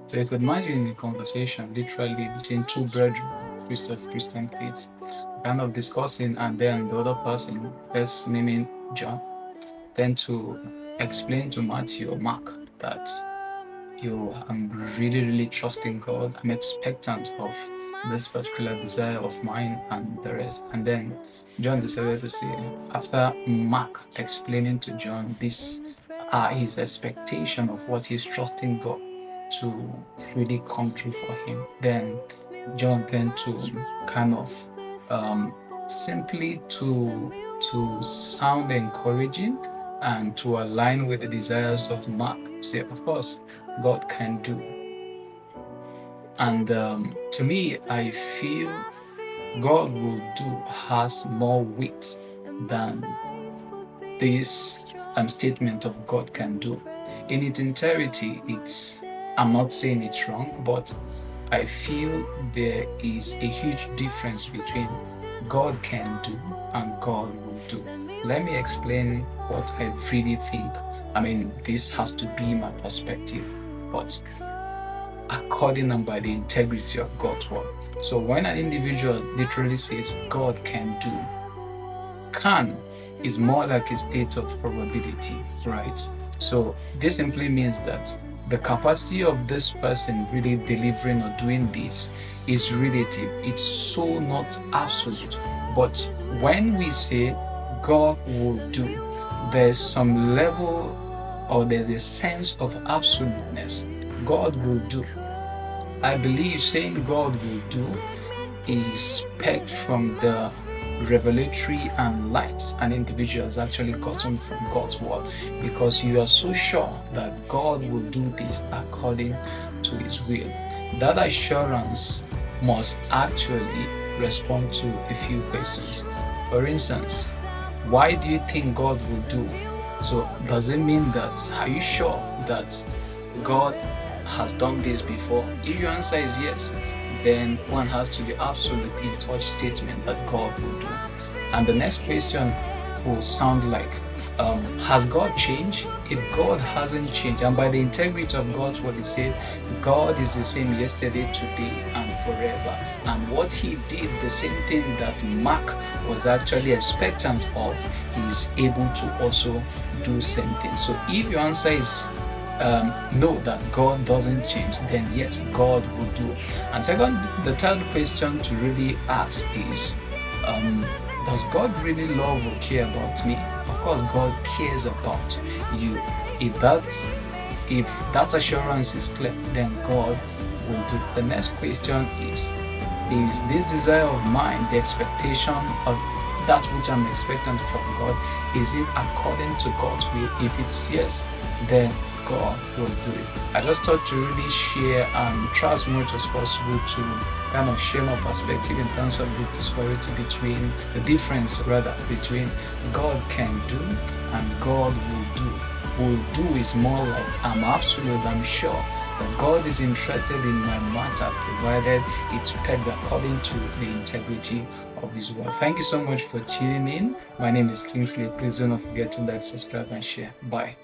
So you could imagine a conversation literally between two brethren, priests of Christian faith, kind of discussing, and then the other person, let's name it John, then to explain to Matthew or Mark that I'm really trusting God. I'm expectant of this particular desire of mine and the rest. And then John decided to say, after Mark explaining to John this his expectation of what he's trusting God to really come true for him, then John tend to kind of simply to sound encouraging and to align with the desires of Mark. Say, of course, God can do. And to me, I feel God will do has more weight than this statement of God can do. In its entirety, I'm not saying it's wrong, but I feel there is a huge difference between God can do and God will do. Let me explain what I really think. I mean, this has to be my perspective, but according and by the integrity of God's word. So when an individual literally says God can do, can is more like a state of probability, right? So this simply means that the capacity of this person really delivering or doing this is relative. It's so not absolute. But when we say God will do, there's some level or there's a sense of absoluteness. God will do. I believe saying God will do is pegged from the revelatory and light an individual has actually gotten from God's word, because you are so sure that God will do this according to his will. That assurance must actually respond to a few questions. For instance, why do you think God will do? So does it mean that, are you sure that God has done this before? If your answer is yes, then one has to be absolute in such statement that God will do. And the next question will sound like, has God changed? If God hasn't changed, and by the integrity of God's word, he said, God is the same yesterday, today, and forever. And what he did, the same thing that Mark was actually expectant of, he is able to also do same thing. So if your answer is know that God doesn't change, then yes, God will do. And second, the third question to really ask is, does God really love or care about me? Of course, God cares about you. If that assurance is clear, then God will do. The next question is this desire of mine, the expectation of that which I'm expectant from God, is it according to God's will? If it's yes, then God will do it. I just thought to really share and try as much as possible to kind of share my perspective in terms of the disparity between the difference between God can do and God will do. Will do is more like I'm sure that God is interested in my matter, provided it's pegged according to the integrity of his word. Thank you so much for tuning in. My name is Kingsley. Please do not forget to like, subscribe, and share. Bye.